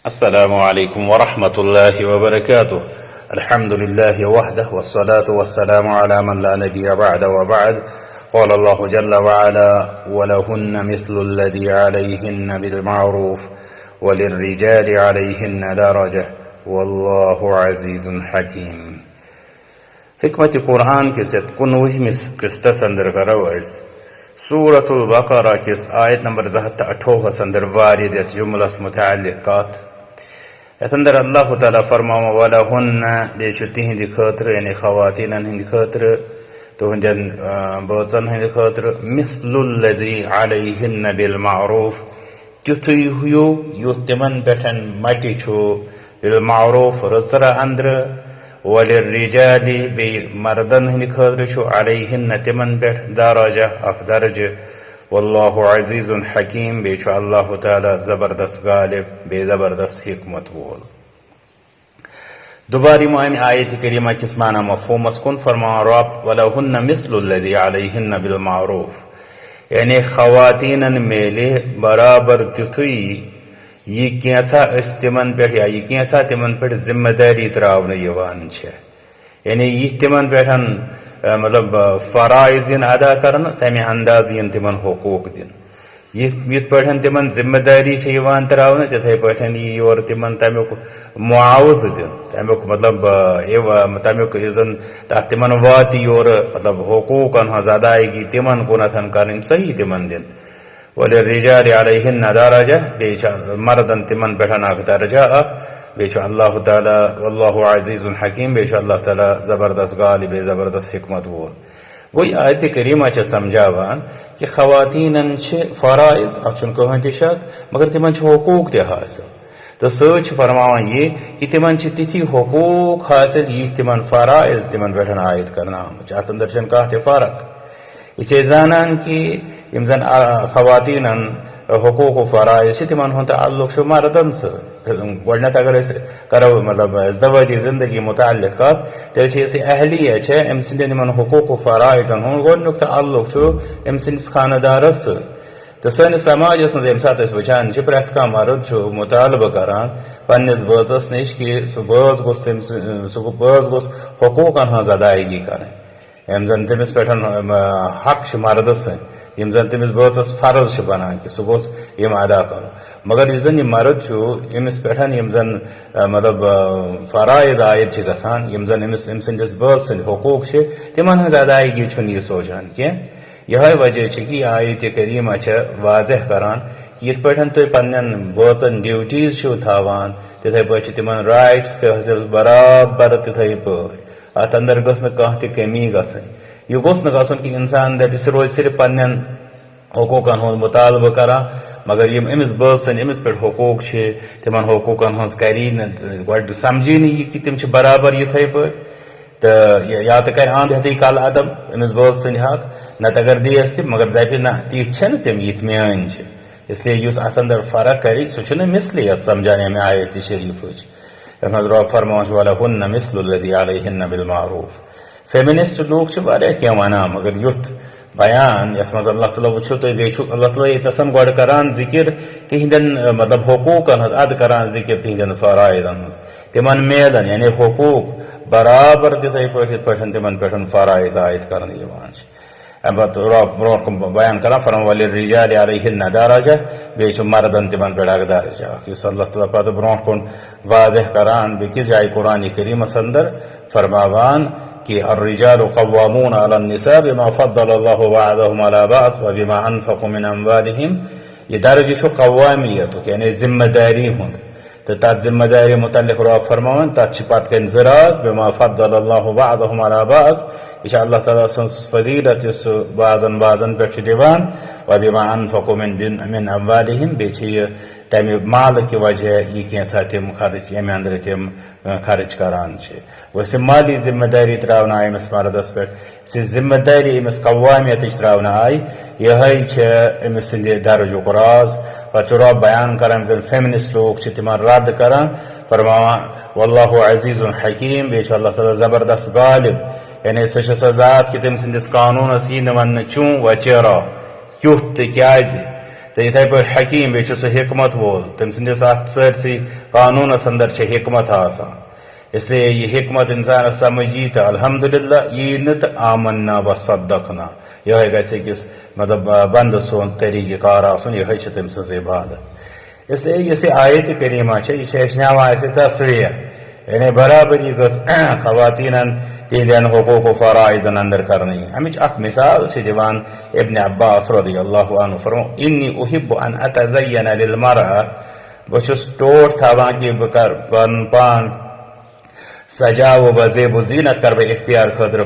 السلام عليكم ورحمة الله وبركاته. الحمد لله وحده والصلاة والسلام على من لا نبي بعد وبعد. قال الله جل وعلا: ولهن مثل الذي عليهن بالمعروف وللرجال عليهن درجة والله عزيز حكيم. حکمت قرآن کے 19 قسطس اندر کرو سورة البقرہ کس آیت نمبر 28 اندر وارد جملس متعلقات اتندر اللہ تعالیٰ فرماوا وَلَهُنَّ بیچو تہند خاطر یعنی خواتین ہند خاطر تہندین بچن ہند خاطر مثل الذی علیہن بالمعروف تیتھے ہیو یوت تمن پٹھن مٹی چھو بالمعروف رژرا اندر وللرجال بی مردن ہند خاطر چھو علیہن تمن پٹھ درجہ اخ درجہ واللہ عزیز حکیم بیچو اللہ تعالی زبردست غالب بے زبردست حکمت وول. دوباری معنی آیت کریمہ کس معنی مفہوم اسکن فرما رب وَلَهُنَّ مِثْلُ الَّذِي عَلَيْهِنَّ بِالْمَعْرُوف یعنی خواتین میلے برابر تیتھوئی یہ کینسا تمن پہ یا یہ کینسا تمن پہ ذمہ داری تراؤن یوان چھے یعنی یہ تمن پہ مطلب فرائض ادا کرنا تمہ انداز تمن حقوق دن یت پہ تمن ذمہ داری تراؤن تتھے پہ یور تمن تمیک معاوض دن تمیک مطلب تمیک تک تمن واتی یور مطلب حقوقن ہز ادائیگی تمن کنتھن کرن صحیح تمن دن وللرجال علیہن درجہ بیچ مردن تمن پہ اخ درجہ بیچ اللہ تعالیٰ واللہ عزیز حکیم بیچ اللہ تعالیٰ زبردست غالب زبردست حکمت وول. وہی آیت کریمہ چھ سمجھاوان کہ خواتین فرائض اتھ کہین تہ شک مگر تمن حقوق تہ حاصل تو سچ فرماوان یہ کہ تمن تتھی حقوق حاصل یہ تمن فرائض تمن پہ عائد کرنا آمت ات اندر چھ کانٛہہ تہ فرق. یہ زانان کہ یم زن خواتین حقوق و فرائض تمن ہند تعلق مردن گۄڈنیتھ اگر کرو مطلب ازدواجی زندگی متعلقات تیل اہلیہ ام سندین حقوق و فرائضن ہند گۄڈنیُک تعلق ام سندس خاندارس تو سٲنِس سماجس مز یم سات وچان پرٛٮ۪تھ کانٛہہ مرد مطالبہ کران پننس بٲژس نش کہ سہ بٲژ گوٚژھ حقوقن ہنٛز ادائیگی کرٕنۍ یم زن تمس پٮ۪ٹھ حق مرد سٕنٛدۍ یم زن تمس بٲژس فرض بنان کہ سہ گوٚژھ یم ادا کرو مگر یُس زن یہ مرد امس پٮ۪ٹھ یم زن مطلب فرائض عائد گژھان یم زن امس ام سندس بٲژ سٕنٛدۍ حقوق تمن ہنٛز ادائیگی چھُنہٕ یہ سوچان کینٛہہ یہے وجہ کہ یہ آیت کریمہ واضح کران کہ یتھ پٲٹھۍ تُہۍ پننٮ۪ن بٲژن ڈیوٹیز چھِو تھاوان تِتھے پٲٹھۍ چھِ تمن رائٹس تہِ حٲصِل برابر تِتھے پٲٹھۍ اتھ اندر گٔژھ نہٕ کانٛہہ تہِ کمی گژھٕنۍ. یہ گوٚژھ نہٕ گژھُن کہ انسان دپہِ سُہ روزِ صرف پننٮ۪ن حقوقن ہُنٛد مطالبہ کران مگر یم امس بٲژ سٕنٛدۍ امس پٮ۪ٹھ حقوق تمن حقوقن ہنٛز کری نہٕ گۄڈٕ سمجھی نہٕ یہ کہ تم چھِ برابر یتھے پٲٹھۍ تو یا تو کر اند ہتھٕے کل ادب امس بٲژ سٕنٛدۍ حق نتہٕ اگر دیس تہِ مگر دپہِ نہ تِتھۍ چھنہٕ تم یِتھ میٲنۍ چھِ اس لیے یُس اتھ اندر فرق کری سُہ چھُنہٕ مثلیت سمجھان امہِ آیت شریفٕچ یتھ منٛز رب فرماوان ولہن مثل الذی علیہن بالمعروف. فیمنسٹ لوگ چھ واریاہ کینٛہہ ونان مگر یُتھ بیان یتھ منٛز اللہ تعالیٰ وٕچھو تُہۍ بیٚیہِ چھُ اللہ تعالیٰ ییٚتنَسن گۄڈٕ کران ذکر تہنٛدٮ۪ن مطلب حقوقن ہٕنٛز ادٕ کران ذکر تہنٛدٮ۪ن فرائضن ہٕنٛز تمن میلن یعنی حقوق برابر تتھے پٲٹھۍ یتھ پٲٹھۍ تمن پٮ۪ٹھ فرائض عائد کرنہٕ یِوان چھِ. امہِ پتہٕ رب برونٛٹھ کُن بیان کران فرماوان وللرجال علیہن درجہ بیٚیہِ چھُ مردن تمن پٮ۪ٹھ اکھ درجہ اکھ یُس اللہ تعالیٰ پتہٕ برونٛٹھ کُن واضح کران بیٚکِس جایہِ قرآن کریٖمس اندر فرماوان کہ الرجال قوامون علی النساء بما فضل اللہ بعضهم علی بعض وبما انفقوا من اموالهم. یہ درجہ چھُ قوامیتُک یعنی ذمہ داری ہُنٛد تو تر ذمہ داری متعلق رب فرماوان تر پتہ کن زراز بما فضل اللہ بعضهم علی بعض یہ اللہ تعالیٰ سن فضیلت اس بعضن پہ دان وبما انفقوا من اموالهم بیٚیہِ تمہ مال کی وجہ یہ کینٛژھا تم خرچ یمہ اندر تم خرچ کران ویسے مالی ذمہ داری تراؤن آئی امس مردس پہ سی ذمہ داری امس قوامیت تراؤن آئی یہ امس سند درجک راز پتہ رب بیان کران زن فیمنسٹ لوگ تمن رد کران فرماوان واللہ عزیز حکیم بیٚیہِ چھُ اللہ تعالیٰ زبردست غالب یعنی سہ سۄ ذات کہ تم سندس قانونس یی نہٕ وننہٕ چون و چرا کیُتھ تہٕ کیازِ تو اتھے پہ حکیم بیچ سہ حکمت وول تم سندس ات سرسی قانونس اندر حکمت آسان اس لیے یہ حکمت انسان سمجھی تو الحمدللہ یہ نہ تو آمنا و صدقنا یہ گھس أکس مطلب بند سون طریقہ کار آسن یہ تم سن عبادت اس لیے یہ آیت کریمہ یہ ہیچناوان اسے تصویر یعنی برابری گھس خواتین تہندین حقوق و فرائضن اندر کرنی امچ اخ مثال دیوان ابن عباس رضی اللہ عنہ فرمو انی احب ان اتزین للمرأة بچس ٹوٹ تھاوان کہ بکر پن پان سجا و بزیب و زینت کر بے اختیار خطر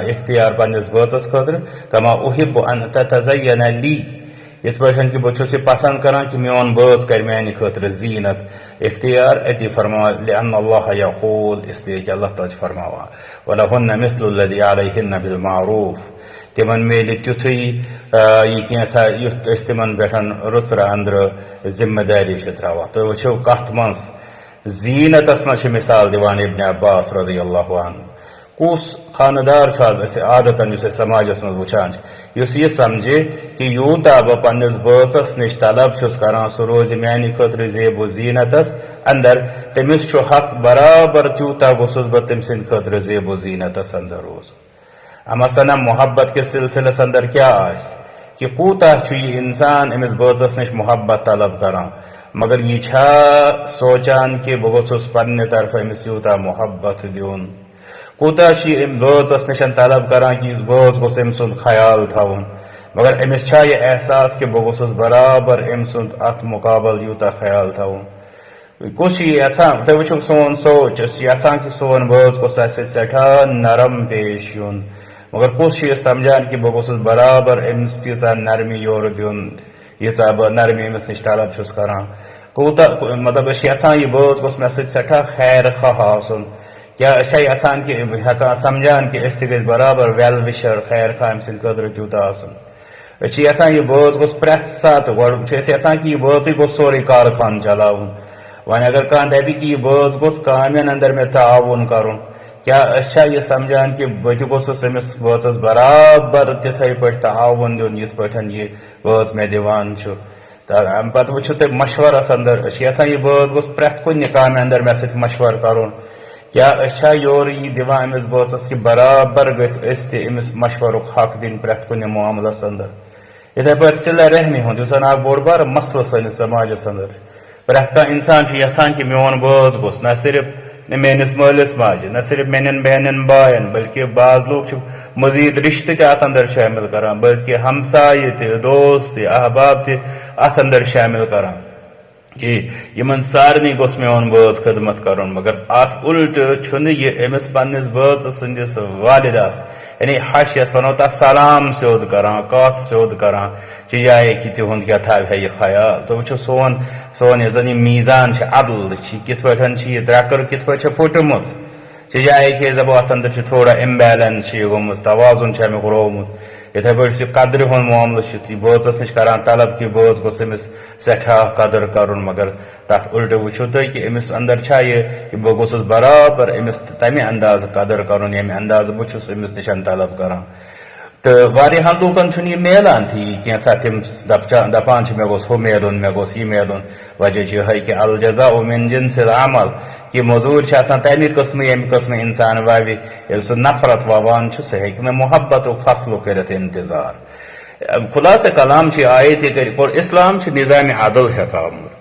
اختیار پنس بچس خطر کما احب ان تتزین لی یت پٲٹھۍ کہ بہٕ چھُس یہ پسند کران کہ میون بٲژ کر میانہ خٲطرٕ زینت اختیار اتی فرما لأن اللہ یقول اس لیے کہ اللہ تعالیٰ فرماوا ولہن مثل الذی علیہن بالمعروف تمن میلہِ تیُتھُے یہ کینٛژھا یُتھ أسۍ تمن پٮ۪ٹھ رٕژرٕ اندرٕ ذمہ داری چھِ تراوان تُہۍ وٕچھِو کتھ منٛز زینتس منٛز چھِ مثال دِوان ابن عباس رضی اللہ عنہ کس خاندار اس عادتن اس سماجس مز وچان اس یہ سمجھے کہ یوتا بہ پنس بٲژس نش طلب چھس کران سہ روز میانہ خاطر زیب و زینتس اندر تمس چھُ حق برابر تیوتا گوسس بہ تم سند خاطر زیب و زینتس اندر روز مثلا محبت کے سلسلس اندر کیا آس کہ کوتا چھُ یہ انسان امس بٲژس نش محبت طلب کران مگر یہ چھا سوچان کہ بہ گوسس پنہ طرف امس یوتا محبت دیون کوتا بٲژس نشن طلب کران کہ بٲژ گوس أمۍ سُنٛد خیال تھاوُن مگر أمِس چھا یہ احساس کہ بہ گوسس برابر أمۍ سُنٛد اتھ مقابل یوتا خیال تھاوُن کس یژھان تُہۍ وٕچھِو سون سوچ أسۍ یژھان کہ سون بٲژ گوٚژھ اسہِ سۭتۍ سٮ۪ٹھاہ نرم پیش یُن مگر کس یہ سمجھان کہ بہ گوسس برابر أمِس تیٖژاہ نرمی یورٕ دیُن ییٖژاہ بہٕ نرمی أمِس نش طلب چھُس کران کوتا مطلب أسۍ یژھان یہ بٲژ گوٚژھ مےٚ سۭتۍ سٮ۪ٹھاہ خیر خواہ آسُن کیا اچھا یژھان کہ ہیکان سمجھان کہ اس تہ برابر ویل وشر خیر خواہ أمۍ سٕنٛدِ خٲطرٕ تیوٗتاہ آسُن أسۍ چھِ یژھان یہ بٲژ گوٚژھ پرٛٮ۪تھ ساتہٕ گۄڈٕ چھِ أسۍ یژھان کہ یہ بٲژٕے گوٚژھ سورُے کارخان چلاوُن وۄنۍ اگر کانٛہہ دپہِ کہ یہ بٲژ گوٚژھ کامٮ۪ن اندر مےٚ تعاوُن کرُن کیا أسۍ چھا یہ سمجھان کہ بہٕ تہِ گوٚژھُس أمِس بٲژس برابر تِتھٕے پٲٹھۍ تعاوُن دیُن یِتھ پٲٹھۍ یہِ بٲژ مےٚ دِوان چھُ تہٕ امہِ پتہٕ وٕچھِو تُہۍ مشورس اندر أسۍ چھِ یژھان یہ بٲژ گوٚژھ پرٛٮ۪تھ کُنہِ کامہِ اندر مےٚ سۭتۍ مشور کرُن کیا اچھا یور یہ دِوان أمِس بٲژس کہ برابر گژھِ أسۍ تہِ أمِس مشورُک حق دِنۍ پرٛٮ۪تھ کُنہِ معاملس اندر یِتھٕے پٲٹھۍ صلہ رحمی ہُنٛد یُس زن اکھ بوٚڑ بارٕ مسلہٕ سٲنِس سماجس اندر پرٛٮ۪تھ کانٛہہ انسان چھُ یژھان کہ میون بٲژ گوٚژھ نہ صرف میٲنِس مٲلِس ماجہِ نہ صرف میانٮ۪ن بیٚنٮ۪ن بایَن بلکہ بعض لوٗکھ چھِ مزید رشتہٕ تہِ اتھ اندر شٲمِل کران بلکہ ہمسایہِ تہِ دوست تہِ احباب تہِ اتھ اندر شٲمِل کران کہ یمن سارنٕے گوٚژھ میون بٲژ خدمت کرُن مگر اتھ الٹہٕ چھُنہٕ یہِ أمِس پننس بٲژ سٕنٛدِس والدس یعنی ہش یس ونو تتھ سلام سیوٚد کران کتھ سیوٚد کران چجایے کہ تِہُنٛد کیاہ تھاوِ یہِ خیال تُہۍ وٕچھِو سون یُس زن یہِ میٖزان چھِ عدل چھِ کِتھ پٲٹھۍ چھِ یہِ ترٛکٕر کِتھ پٲٹھۍ چھِ پھٕٹمٕژ چجایے کہ أسۍ دپو اتھ اندر چھِ تھوڑا امبیلنس چھِ یہِ گوٚمُت توازُن چھُ امیُک روومُت یِتھٕے پٲٹھۍ چھُ قدرِ ہُنٛد معاملہٕ چھُ یہِ بٲژس نش کران طلب کہ بٲژ گوٚژھ أمِس سٮ۪ٹھاہ قدر کرُن مگر تتھ الٹہٕ وٕچھِو تُہۍ کہ أمِس اندر چھا یہِ کہ بہٕ گوٚژھُس برابر أمِس تمہِ اندازٕ قدر کرُن ییٚمہِ اندازٕ بہٕ چھُس أمِس نِش طلب کران تہٕ واریاہن لوٗکن چھُنہٕ یہِ میلان تہِ یہِ کینٛژھا تِم دپان چھِ مےٚ گوٚژھ ہُہ میلُن مےٚ گوٚژھ یہِ میلُن وجہ چھُ یِہوٚے کہ الجزاء من جنس العمل کہ موٚزوٗرۍ چھِ آسان تمہِ قٕسمہٕ ییٚمہِ قٕسمہٕ انسان ووِ ییٚلہِ سُہ نفرت ووان چھُ سُہ ہیٚکہِ نہٕ محبتُک فصلُک کٔرِتھ انتظار خلاصہ کلام چھِ آیتہِ کٔرِتھ اسلام چھُ نظامِ عدل ہیٚتھ آمُت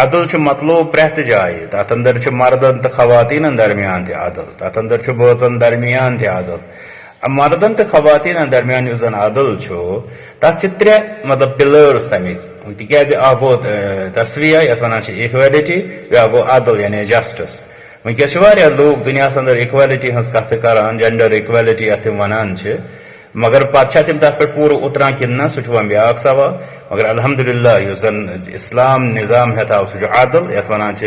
عدل چھُ مطلوب پرٛٮ۪تھ جایہِ تتھ اندر چھُ مردن تہٕ خواتیٖنن درمیان تہِ عدل تتھ اندر چھُ بٲژن درمیان تہِ عدل مردن تہٕ خواتیٖنن درمیان یُس زن عدل چھُ تتھ چھِ ترٛےٚ مطلب پِلٲرٕس تمِکۍ تِکیازِ اکھ گوٚو تسویہ یتھ ونان چھِ اِکویلٹی بیاکھ گوٚو عدل یعنی جسٹس ونکیٚس چھِ واریاہ لوٗکھ دُنیاہس اندر اِکویلٹی ہٕنٛز کتھٕ کران جنڈر اِکویلٹی یتھ تِم ونان چھِ مگر پتہٕ چھا تِم تتھ پٮ۪ٹھ پوٗرٕ اُتران کِنہٕ نہ سُہ چھُ وۄنۍ بیاکھ سوال مگر الحمدللہ یُس زن اسلام نظام ہیٚتھ آو سُہ چھُ عدل یتھ ونان چھِ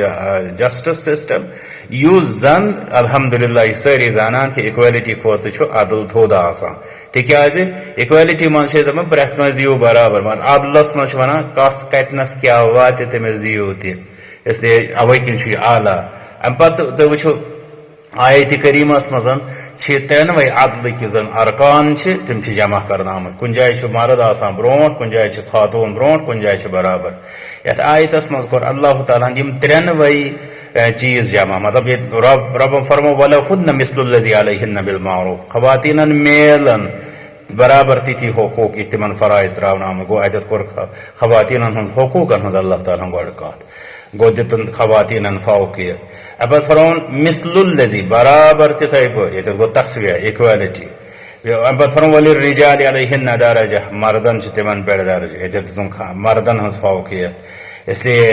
جسٹس سسٹم یُس زن الحمدللہ یہِ سٲری زانان کہ اِکویلٹی کھۄتہٕ چھُ عدل تھوٚد آسان تِکیازِ اِکویلٹی منٛز چھِ أسۍ دپان پرٛٮ۪تھ کٲنٛسہِ دِیِو برابر مگر عدلس منٛز چھِ ونان کس کتنس کیاہ واتہِ تٔمِس دِیِو تہِ اس لیے اوے کِنۍ چھُ یہِ اعلیٰ امہِ پتہٕ تُہۍ وٕچھِو آیت کریمس مزن ترنوے عدل زن ارکان تم جمع کرنا آمت کن جائے مرد آسان برونٹ کن جائے خاتون برونٹ کن جائے برابر یت آیتس مز کور اللہ تعالیٰ ترنوے چیز جمع مطلب رب فرمو وَلَهُنَّ مِثْلُ الَّذِي عَلَيْهِنَّ بِالْمَعْرُوفِ خواتینن میلن برابر تیتھی حقوق تمن فرائض تراؤن آمت گو اتت کور خواتینن ہند حقوقن ہند اللہ تعالیٰ گوڑ کات گو دتن خواتینن فوقیت اب فرون مثل الذی برابر تتھے پٲٹھۍ گو تسویہ ایکویلٹی اب فرون وَلِلرِّجَالِ عَلَيْهِنَّ دَرَجَةٌ مردن تمن پٮ۪ٹھ درجہ یتن مردن ہنز فوقیت اس لیے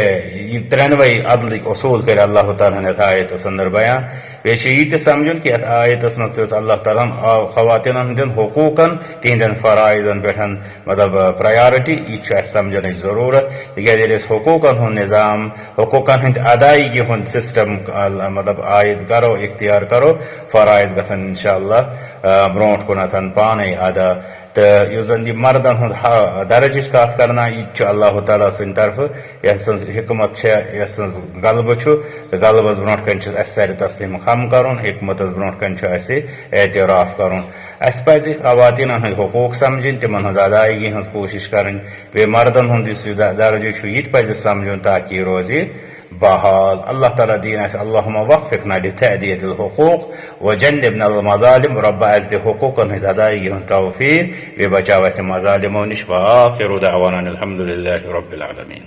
یہ ترنوے عدل اصول کر اللہ تعالیٰ نے آیتس اندر بیان بیچ یہ سمجھن کہ آیتس مز اللہ تعالیٰ خواتین ہندین حقوقن تہندین فرائضن پہ مطلب پرائیورٹی یہ سمجھن ضرورت تاکہ حقوقن ہند نظام حقوقن ہند ادائیگی ہند سسٹم مطلب عائد کرو اختیار کرو فرائض گھن انشاء اللہ برونٹ کن پانے ادا تو اس زن یہ مردن ہند درجہ کت کرنا یہ اللہ تعالیٰ سند طرف یس حکمت یس غلبہ تو غلبس برونٹ کن سارے تسلیم خم کرن حکمتس برونٹ کن اعتراف کرن اس پز خواتین ہند حقوق سمجھن تمن ہز ادائیگی ہز کوشش کرن بے مردن ہند درجہ یہ پز سمجھن تاکہ یہ روز بحال اللہ تعالیٰ دین اللہم وفقنا لتأدیت الحقوق وجنبنا المظالم رب از حقوقن ہز ادائیگی ہند توفیق بے بچاو اس مظالمو نش وآخر دعوانا الحمد للہ رب العالمین.